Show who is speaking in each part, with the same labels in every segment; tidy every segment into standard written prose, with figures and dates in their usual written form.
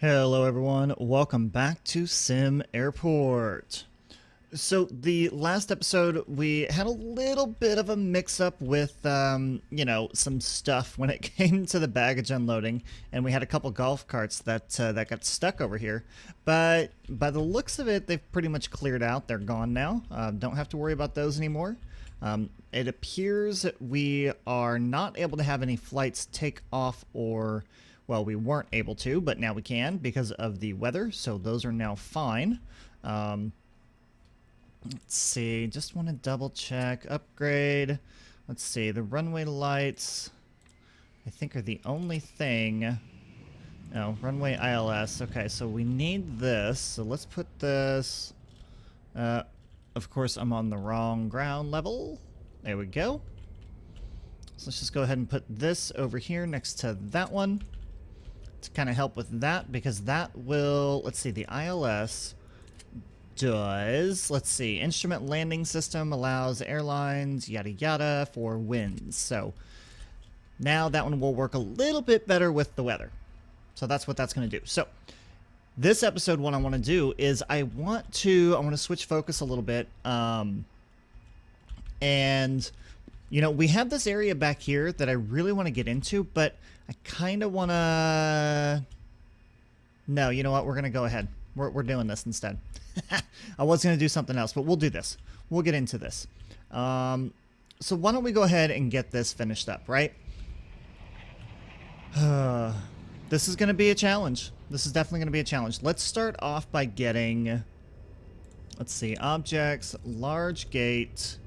Speaker 1: Hello everyone, welcome back to Sim Airport. So the last episode we had a little bit of a mix-up with, some stuff when it came to the baggage unloading, and we had a couple golf carts that got stuck over here. But by the looks of it, they've pretty much cleared out. They're gone now. Don't have to worry about those anymore. It appears we are not able to have any flights take off or... Well, we weren't able to, but now we can because of the weather, so those are now fine. Let's see, just want to double check. Upgrade. Let's see, the runway lights, I think, are the only thing. No, runway ILS. Okay, so we need this, so let's put this... of course, I'm on the wrong ground level. There we go. So let's just go ahead and put this over here next to that one to kind of help with that, because that will, let's see, the ILS does, let's see, instrument landing system allows airlines, yada yada, for winds. So now that one will work a little bit better with the weather. So that's what that's going to do. So this episode, what I want to do is I want to switch focus a little bit. And you know, we have this area back here that I really want to get into, but I kind of want to... No, you know what? We're going to go ahead. We're doing this instead. I was going to do something else, but we'll do this. We'll get into this. So why don't we go ahead and get this finished up, right? This is going to be a challenge. This is definitely going to be a challenge. Let's start off by getting... Let's see. Objects, large gate...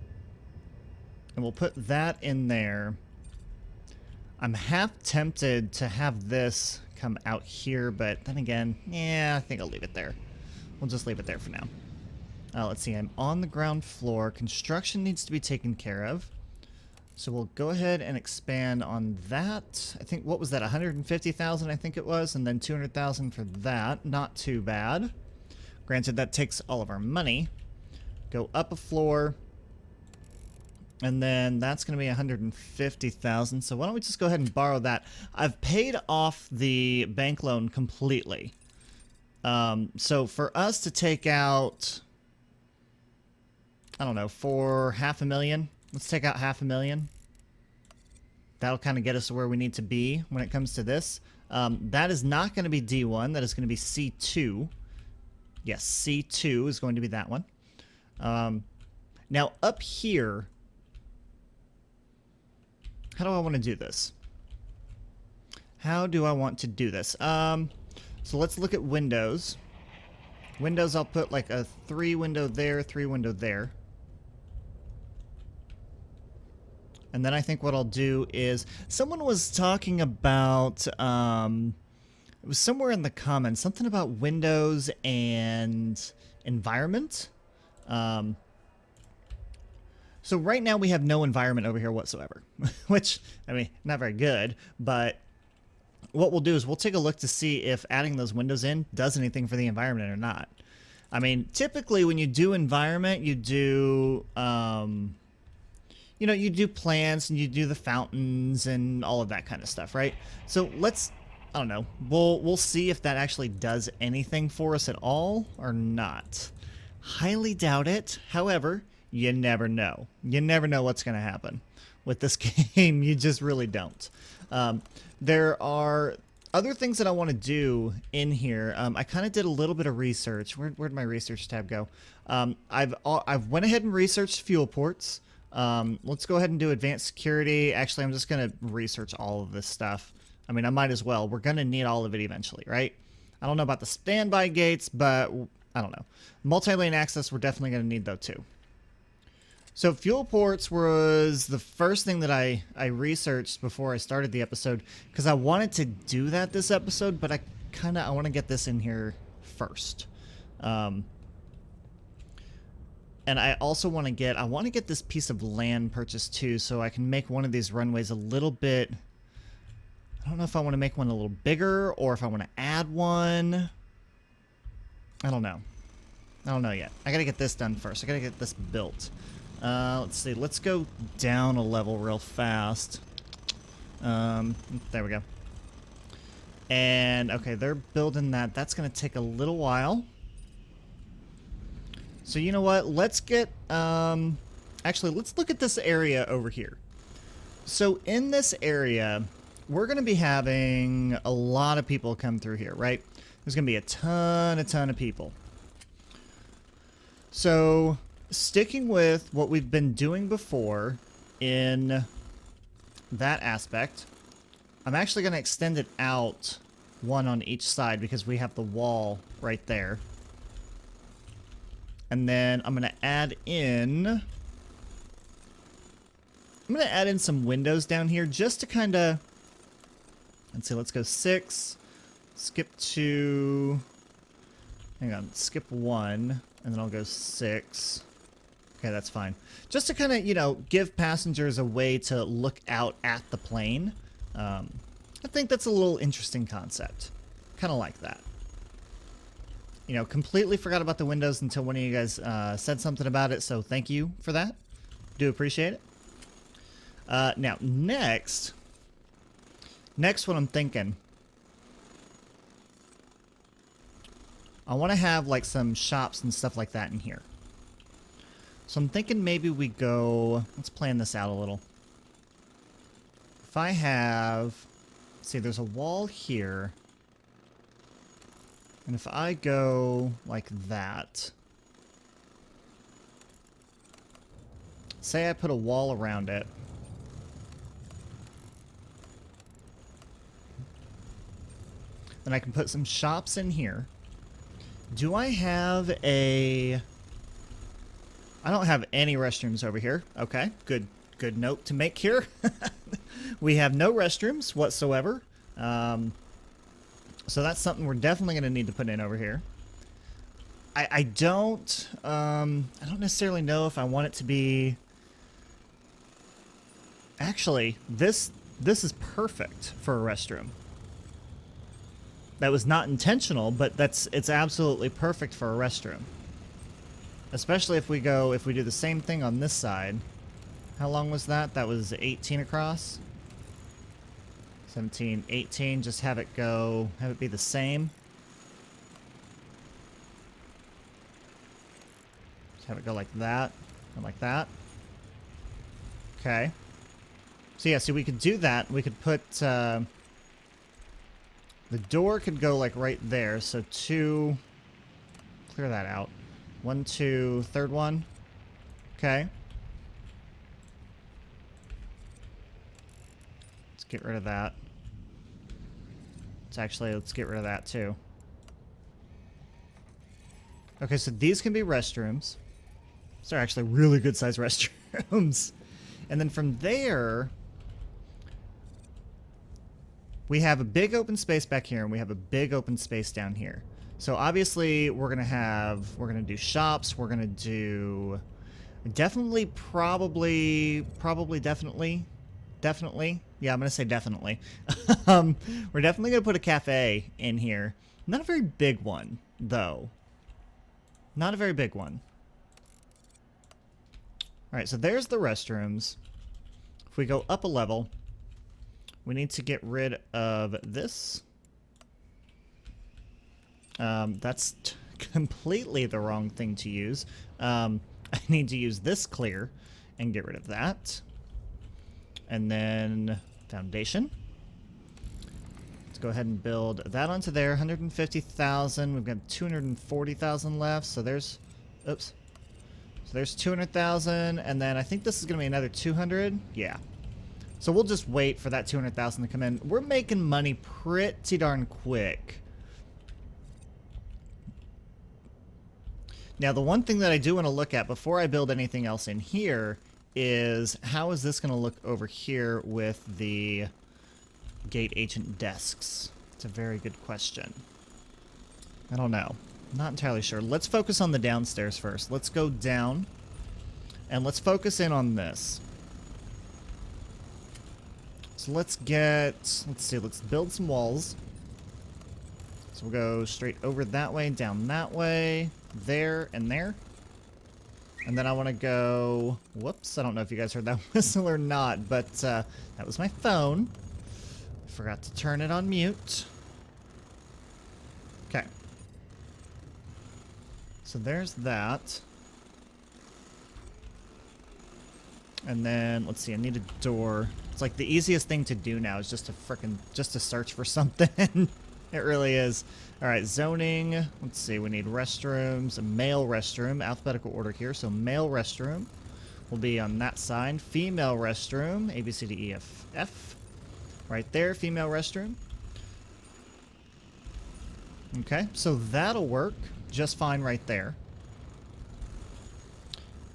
Speaker 1: And we'll put that in there. I'm half tempted to have this come out here, but then again, yeah, I think I'll leave it there. We'll just leave it there for now. Let's see, I'm on the ground floor. Construction needs to be taken care of. So we'll go ahead and expand on that. I think, what was that, 150,000 I think it was, and then 200,000 for that. Not too bad. Granted, that takes all of our money. Go up a floor. And then that's going to be 150,000. So why don't we just go ahead and borrow that? I've paid off the bank loan completely. So for us to take out, I don't know, for $500,000, let's take out $500,000. That'll kind of get us to where we need to be when it comes to this. That is not going to be D1. That is going to be C2. Yes, C2 is going to be that one. Now up here... How do I want to do this? How do I want to do this? So let's look at windows. Windows, I'll put like a 3 window there, 3 window there. And then I think what I'll do is, someone was talking about, it was somewhere in the comments, something about windows and environment. So right now we have no environment over here whatsoever, which, I mean, not very good, but what we'll do is we'll take a look to see if adding those windows in does anything for the environment or not. I mean, typically when you do environment, you do, you do plants and you do the fountains and all of that kind of stuff, right? So let's, I don't know, we'll see if that actually does anything for us at all or not. Highly doubt it. However, you never know. You never know what's going to happen with this game. You just really don't. There are other things that I want to do in here. I kind of did a little bit of research. Where'd my research tab go? I've went ahead and researched fuel ports. Let's go ahead and do advanced security. Actually, I'm just going to research all of this stuff. I mean, I might as well. We're going to need all of it eventually, right? I don't know about the standby gates, but I don't know. Multi-lane access, we're definitely going to need though too. So fuel ports was the first thing that I researched before I started the episode, because I wanted to do that this episode, but I want to get this in here first. And I also want to get this piece of land purchased too, so I can make one of these runways a little bit, I don't know if I want to make one a little bigger or if I want to add one. I don't know. I don't know yet. I got to get this done first. I got to get this built. Let's see. Let's go down a level real fast. There we go. And, okay, they're building that. That's going to take a little while. So, you know what? Let's get, actually, let's look at this area over here. So, in this area, we're going to be having a lot of people come through here, right? There's going to be a ton of people. So, sticking with what we've been doing before in that aspect, I'm actually going to extend it out one on each side because we have the wall right there. And then I'm going to add in some windows down here just to kind of, let's see, let's go 6, skip 2, hang on, skip 1, and then I'll go 6. Okay, that's fine. Just to kind of, you know, give passengers a way to look out at the plane. I think that's a little interesting concept. Kind of like that. You know, completely forgot about the windows until one of you guys said something about it, so thank you for that. Do appreciate it. Now, next what I'm thinking, I want to have like some shops and stuff like that in here. So I'm thinking maybe we go, let's plan this out a little. If I have, see, there's a wall here. And if I go like that, say I put a wall around it. Then I can put some shops in here. Do I have a... I don't have any restrooms over here. Okay, good note to make here. We have no restrooms whatsoever. So that's something we're definitely going to need to put in over here. I don't necessarily know if I want it to be... Actually, this is perfect for a restroom. That was not intentional, but it's absolutely perfect for a restroom. Especially if we do the same thing on this side. How long was that? That was 18 across. 17, 18, just have it be the same. Just have it go like that, and like that. Okay. So yeah, we could do that. We could put, the door could go like right there, so 2, clear that out. 1, 2, third one. Okay. Let's get rid of that. Let's get rid of that too. Okay, so these can be restrooms. These are actually really good sized restrooms. And then from there, we have a big open space back here and we have a big open space down here. So obviously we're gonna do shops, we're gonna do definitely, definitely. Yeah, I'm gonna say definitely. We're definitely gonna put a cafe in here. Not a very big one, though. Not a very big one. Alright, so there's the restrooms. If we go up a level, we need to get rid of this. That's completely the wrong thing to use. I need to use this clear and get rid of that. And then foundation. Let's go ahead and build that onto there. 150,000. We've got 240,000 left. So there's, oops. So there's 200,000, and then I think this is going to be another 200. Yeah. So we'll just wait for that 200,000 to come in. We're making money pretty darn quick. Now, the one thing that I do want to look at before I build anything else in here is how is this going to look over here with the gate agent desks? It's a very good question. I don't know. I'm not entirely sure. Let's focus on the downstairs first. Let's go down and let's focus in on this. So let's build some walls. So we'll go straight over that way, down that way, there, and there. And then I want to go... Whoops, I don't know if you guys heard that whistle or not, but that was my phone. Forgot to turn it on mute. So there's that. And then, let's see, I need a door. It's like the easiest thing to do now is just to search for something. It really is. All right, zoning. Let's see, we need restrooms, a male restroom, alphabetical order here. So male restroom will be on that side. Female restroom, A, B, C, D, E, F, F. Right there, female restroom. Okay, so that'll work just fine right there.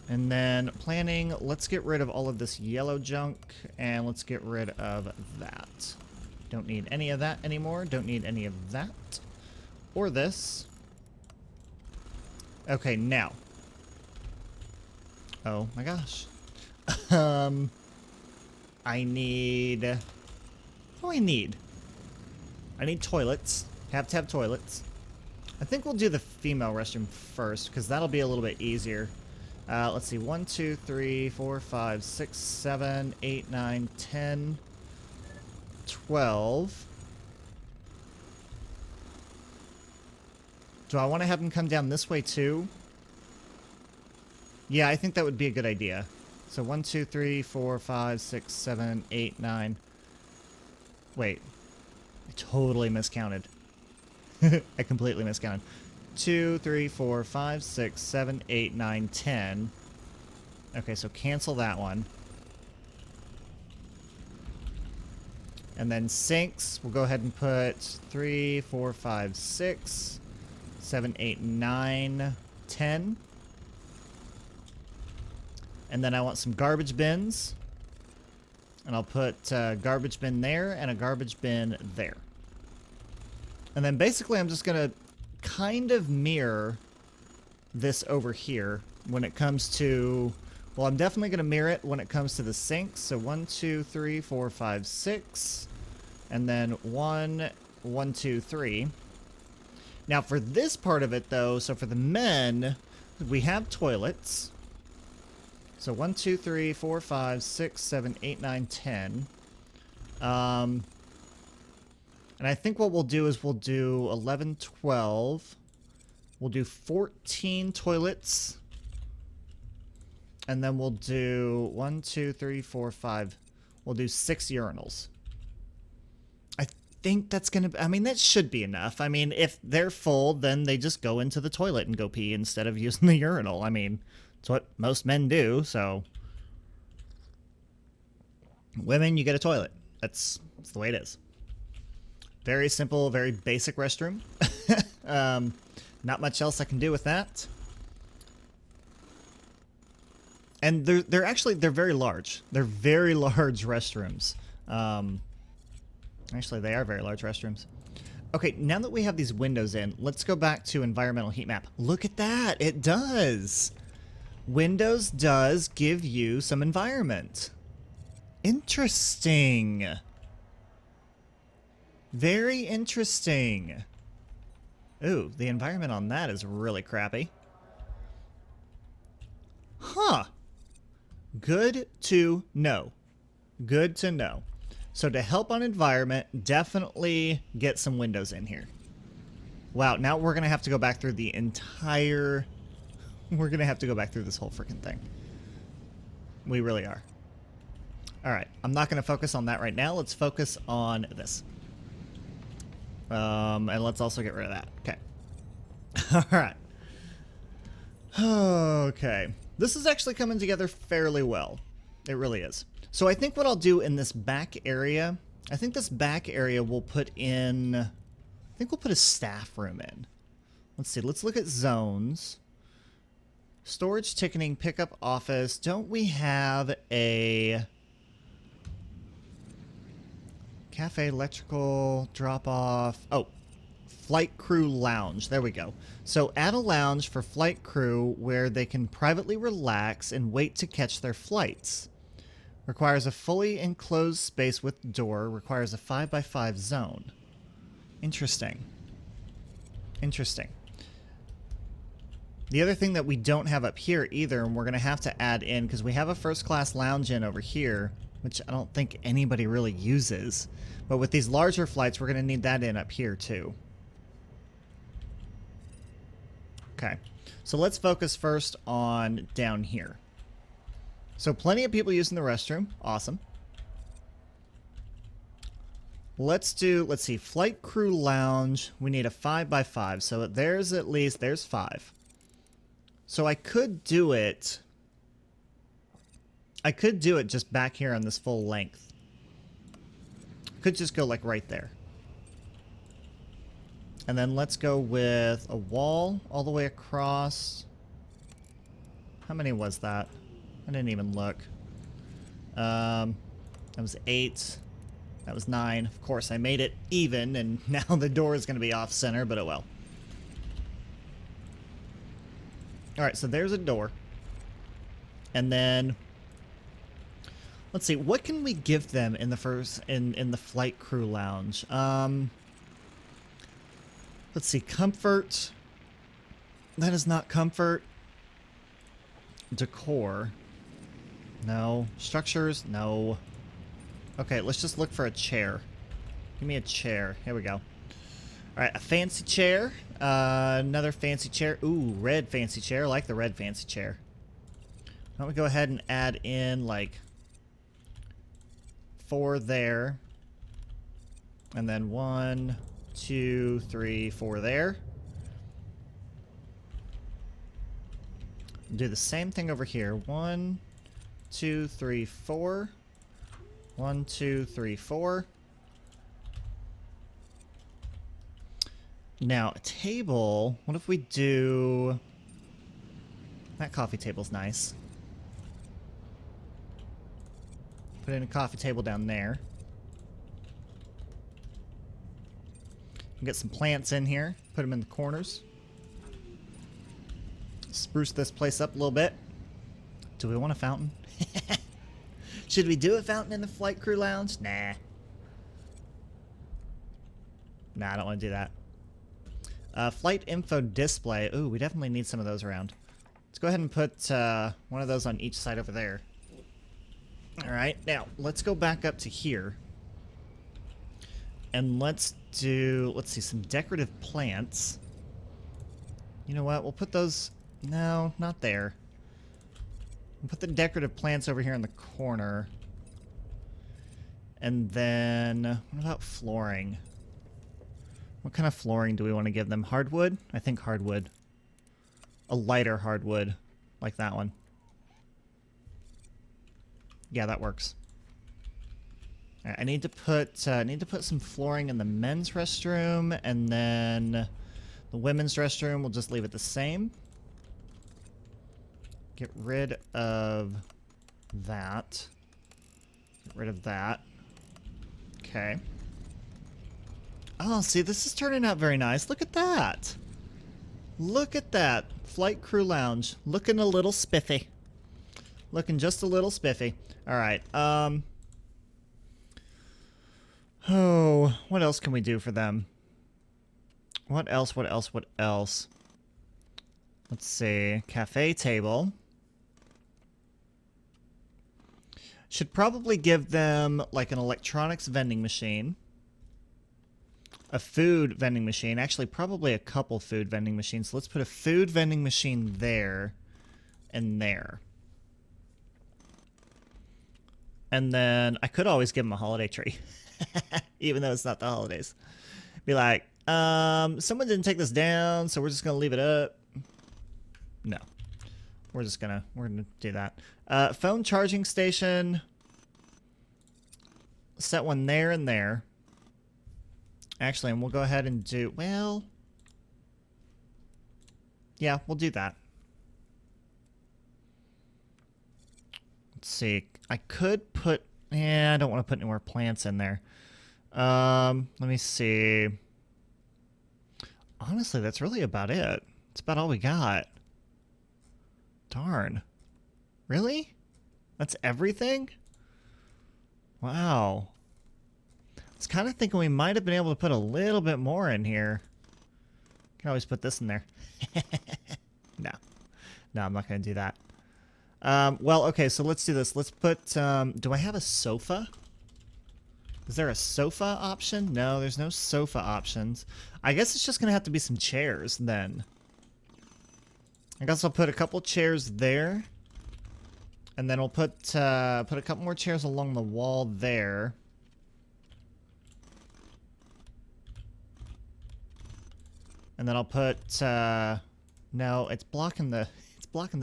Speaker 1: And then planning, let's get rid of all of this yellow junk, and let's get rid of that. Don't need any of that anymore. Don't need any of that. Or this. Okay, now. Oh my gosh. I need... What do I need? I need toilets. Have to have toilets. I think we'll do the female restroom first, because that'll be a little bit easier. Let's see, 1, 2, 3, 4, 5, 6, 7, 8, 9, 10, 12. Do I want to have them come down this way too? Yeah, I think that would be a good idea. So 1, 2, 3, 4, 5, 6, 7, 8, 9. Wait. I totally miscounted. I completely miscounted. 2, 3, 4, 5, 6, 7, 8, 9, 10. Okay, so cancel that one. And then sinks, we'll go ahead and put 3, 4, 5, 6, 7, 8, 9, 10. And then I want some garbage bins. And I'll put a garbage bin there and a garbage bin there. And then basically I'm just going to kind of mirror this over here when it comes to... Well, I'm definitely going to mirror it when it comes to the sinks. So 1, 2, 3, 4, 5, 6. And then 1, 1, 2, 3. Now for this part of it, though, so for the men, we have toilets. So 1, 2, 3, 4, 5, 6, 7, 8, 9, 10. And I think what we'll do is we'll do 11, 12. We'll do 14 toilets. And then we'll do 1, 2, 3, 4, 5. We'll do 6 urinals. I think that's going to... I mean, that should be enough. I mean, if they're full, then they just go into the toilet and go pee instead of using the urinal. I mean, it's what most men do, so... Women, you get a toilet. That's the way it is. Very simple, very basic restroom. Not much else I can do with that. And they're very large. They're very large restrooms. Actually, they are very large restrooms. Okay, now that we have these windows in, let's go back to environmental heat map. Look at that, it does. Windows does give you some environment. Interesting. Very interesting. Ooh, the environment on that is really crappy. Huh. Good to know. Good to know. So to help on environment, definitely get some windows in here. Wow, now we're going to have to go back through the entire... We're going to have to go back through this whole freaking thing. We really are. All right, I'm not going to focus on that right now. Let's focus on this. And let's also get rid of that. Okay. All right. Okay. This is actually coming together fairly well. It really is. So I think what I'll do in this back area, I think this back area we'll put in, I think we'll put a staff room in. Let's see. Let's look at zones. Storage, ticketing, pickup, office. Don't we have a... Cafe, electrical, drop-off. Oh, flight crew lounge. There we go. So add a lounge for flight crew where they can privately relax and wait to catch their flights. Requires a fully enclosed space with door. Requires a 5x5 zone. Interesting. Interesting. The other thing that we don't have up here either, and we're going to have to add in, because we have a first-class lounge in over here, which I don't think anybody really uses. But with these larger flights, we're going to need that in up here too. Okay. So let's focus first on down here. So plenty of people using the restroom. Awesome. Let's see, flight crew lounge. We need a 5x5. So there's 5. So I could do it just back here on this full length. Could just go like right there. And then let's go with a wall all the way across. How many was that? I didn't even look. That was 8. That was 9. Of course, I made it even, and now the door is going to be off center, but oh well. Alright, so there's a door. And then let's see, what can we give them in the in the flight crew lounge? Let's see, comfort. That is not comfort. Decor. No. Structures? No. Okay, let's just look for a chair. Give me a chair. Here we go. Alright, a fancy chair. Another fancy chair. Ooh, red fancy chair. I like the red fancy chair. Why don't we go ahead and add in, like, 4 there. And then 1, 2, 3, 4 there. Do the same thing over here. 1, 2, 3, 4. 1, 2, 3, 4. Now, a table. What if we do... That coffee table's nice. Put in a coffee table down there. Get some plants in here. Put them in the corners. Spruce this place up a little bit. Do we want a fountain? Should we do a fountain in the flight crew lounge? Nah. Nah, I don't want to do that. Flight info display. Ooh, we definitely need some of those around. Let's go ahead and put one of those on each side over there. Alright, now, let's go back up to here. And let's see, some decorative plants. You know what? We'll put those... No, not there. We'll put the decorative plants over here in the corner. And then... What about flooring? What kind of flooring do we want to give them? Hardwood? I think hardwood. A lighter hardwood. Like that one. Yeah, that works. Right, I need to put some flooring in the men's restroom, and then the women's restroom, we'll just leave it the same. Get rid of that. Get rid of that. Okay. Oh, see, this is turning out very nice. Look at that. Look at that. Flight crew lounge. Looking a little spiffy. Looking just a little spiffy. Alright, oh, what else can we do for them? What else? Let's see. Cafe table. Should probably give them, like, an electronics vending machine. A food vending machine. Actually, probably a couple food vending machines. So let's put a food vending machine there and there. And then I could always give them a holiday tree. Even though it's not the holidays. Be like, someone didn't take this down, so we're just going to leave it up. No. We're gonna do that. Phone charging station. Set one there and there. Actually, and we'll go ahead and do, well... Yeah, we'll do that. Let's see. I could put... Yeah, I don't want to put any more plants in there. Let me see. Honestly, that's really about it. It's about all we got. Darn. Really? That's everything? Wow. I was kind of thinking we might have been able to put a little bit more in here. Can always put this in there. No. No, I'm not going to do that. Well, okay, so let's do this. Let's put, do I have a sofa? Is there a sofa option? No, there's no sofa options. I guess it's just going to have to be some chairs then. I guess I'll put a couple chairs there. And then we'll put a couple more chairs along the wall there. And then I'll put no, it's blocking the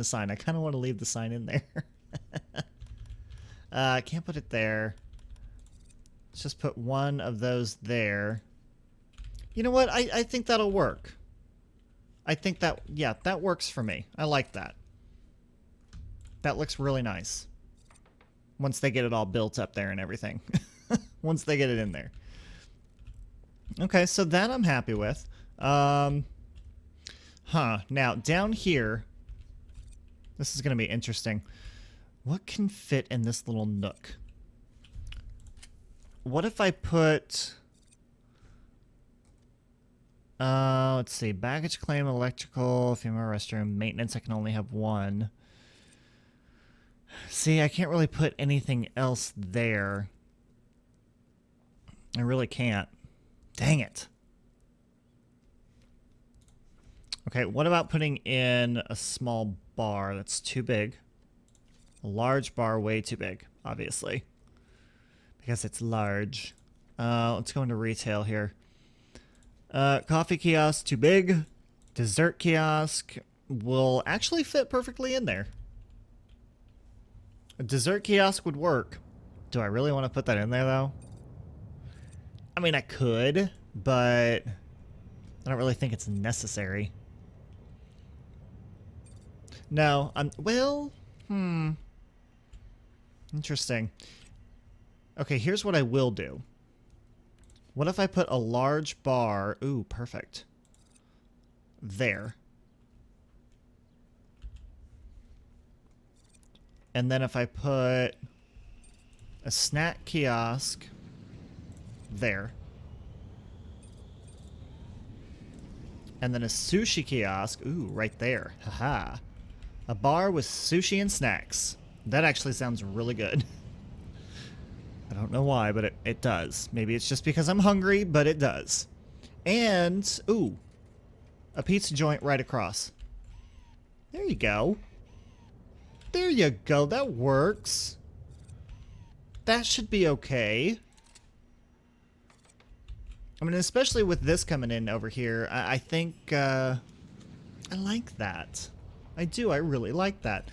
Speaker 1: sign. I kind of want to leave the sign in there. I can't put it there. Let's just put one of those there. You know what? I think that'll work. I think that, yeah, that works for me. I like that. That looks really nice. Once they get it all built up there and everything. Once they get it in there. Okay, so that I'm happy with. Now, down here, this is going to be interesting. What can fit in this little nook? What if I put... let's see. Baggage claim, electrical, female restroom, maintenance, I can only have one. See, I can't really put anything else there. I really can't. Dang it. Okay, what about putting in a small bar? That's too big. A large bar, way too big, obviously. Because it's large. Let's go into retail here. Coffee kiosk, too big. Dessert kiosk will actually fit perfectly in there. A dessert kiosk would work. Do I really want to put that in there, though? I mean, I could, but I don't really think it's necessary. No, well, interesting. Okay, here's what I will do. What if I put a large bar? Ooh, perfect. There. And then if I put a snack kiosk there. And then a sushi kiosk, ooh, right there. Haha. A bar with sushi and snacks. That actually sounds really good. I don't know why, but it does. Maybe it's just because I'm hungry, but it does. And, ooh, a pizza joint right across. There you go. There you go. That works. That should be okay. I mean, especially with this coming in over here, I think, I like that. I do. I really like that.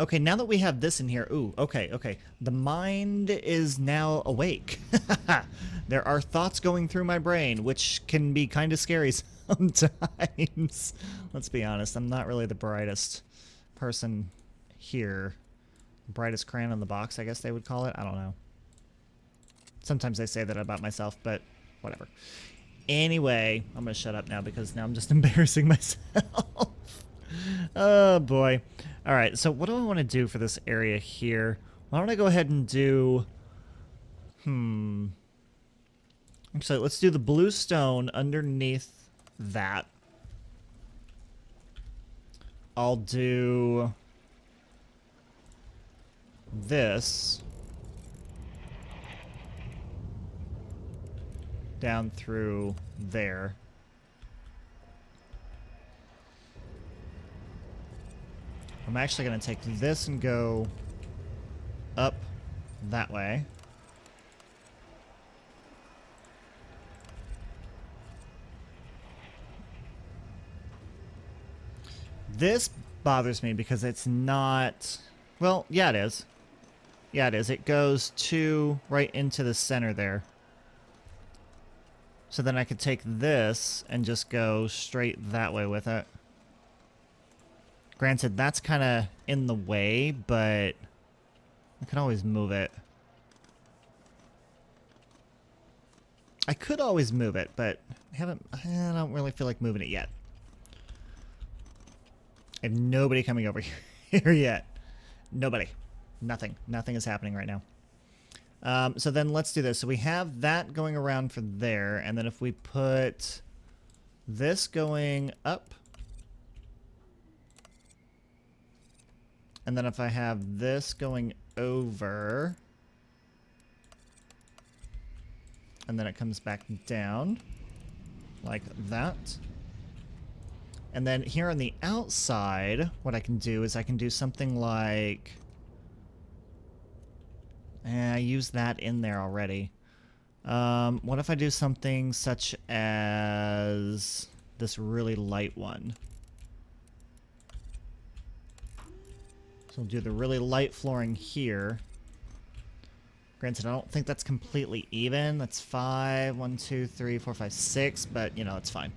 Speaker 1: Okay, now that we have this in here, ooh, okay. The mind is now awake. There are thoughts going through my brain, which can be kind of scary sometimes. Let's be honest, I'm not really the brightest person here. Brightest crayon in the box, I guess they would call it. I don't know. Sometimes I say that about myself, but whatever. Anyway, I'm going to shut up now because now I'm just embarrassing myself. Oh, boy. All right, so what do I want to do for this area here? Why don't I go ahead and do... Actually, let's do the blue stone underneath that. I'll do this down through there. I'm actually going to take this and go up that way. This bothers me because it's not... Well, yeah, it is. Yeah, it is. It goes right into the center there. So then I could take this and just go straight that way with it. Granted, that's kind of in the way, but I can always move it. I could always move it, but I don't really feel like moving it yet. I have nobody coming over here yet. Nobody. Nothing. Nothing is happening right now. So then let's do this. So we have that going around for there, and then if we put this going up, and then if I have this going over, and then it comes back down like that. And then here on the outside, what I can do is I can do something like... I used that in there already. What if I do something such as this really light one? So we'll do the really light flooring here. Granted, I don't think that's completely even. That's 5, 1, 2, 3, 4, 5, 6, but, you know, it's fine.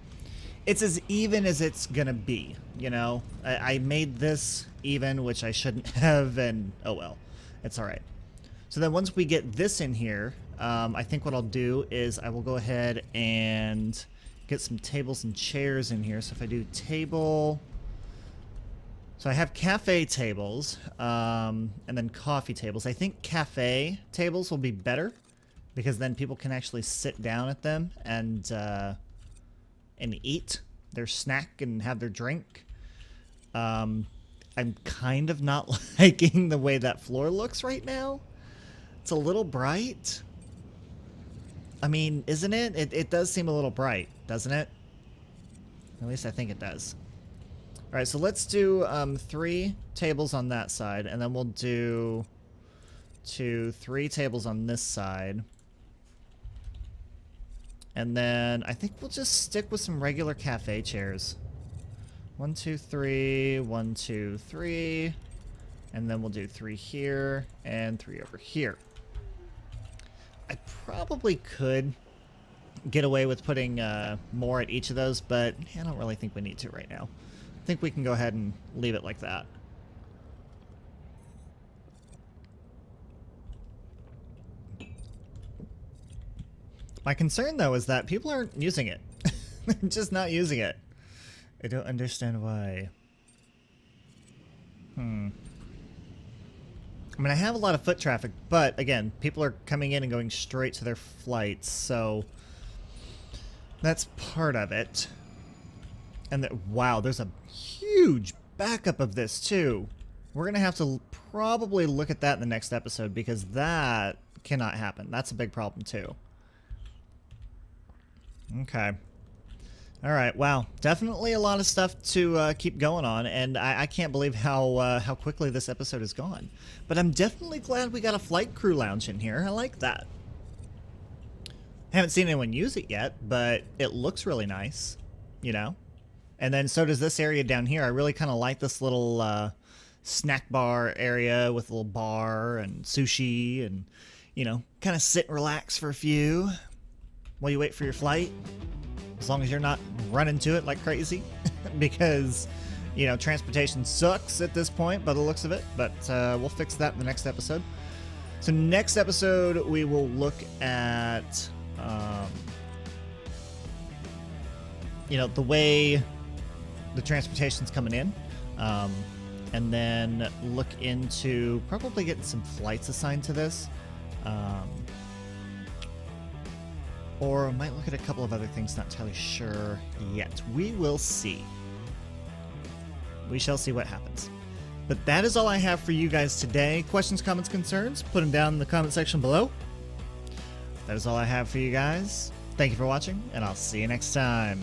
Speaker 1: It's as even as it's gonna be, you know? I made this even, which I shouldn't have, and oh well. It's alright. So then once we get this in here, I think what I'll do is I will go ahead and get some tables and chairs in here. So if I do table... So I have cafe tables, and then coffee tables. I think cafe tables will be better, because then people can actually sit down at them and eat their snack and have their drink. I'm kind of not liking the way that floor looks right now. It's a little bright. I mean, isn't it? It does seem a little bright, doesn't it? At least I think it does. All right, so let's do 3 tables on that side, and then we'll do 3 tables on this side. And then I think we'll just stick with some regular cafe chairs. 1, 2, 3, 1, 2, 3. And then we'll do 3 here and 3 over here. I probably could get away with putting more at each of those, but I don't really think we need to right now. I think we can go ahead and leave it like that. My concern, though, is that people aren't using it. They're just not using it. I don't understand why. I mean, I have a lot of foot traffic, but, again, people are coming in and going straight to their flights, so that's part of it. And wow, there's a huge backup of this, too. We're going to have to probably look at that in the next episode, because that cannot happen. That's a big problem, too. Okay. All right. Wow. Definitely a lot of stuff to keep going on, and I can't believe how quickly this episode has gone. But I'm definitely glad we got a flight crew lounge in here. I like that. Haven't seen anyone use it yet, but it looks really nice, you know? And then so does this area down here. I really kind of like this little snack bar area with a little bar and sushi and, you know, kind of sit and relax for a few while you wait for your flight. As long as you're not running to it like crazy. Because, you know, transportation sucks at this point by the looks of it. But we'll fix that in the next episode. So next episode, we will look at, you know, the way the transportation's coming in. And then look into probably getting some flights assigned to this. Or I might look at a couple of other things, not entirely sure yet. We will see. We shall see what happens. But that is all I have for you guys today. Questions, comments, concerns, put them down in the comment section below. That is all I have for you guys. Thank you for watching, and I'll see you next time.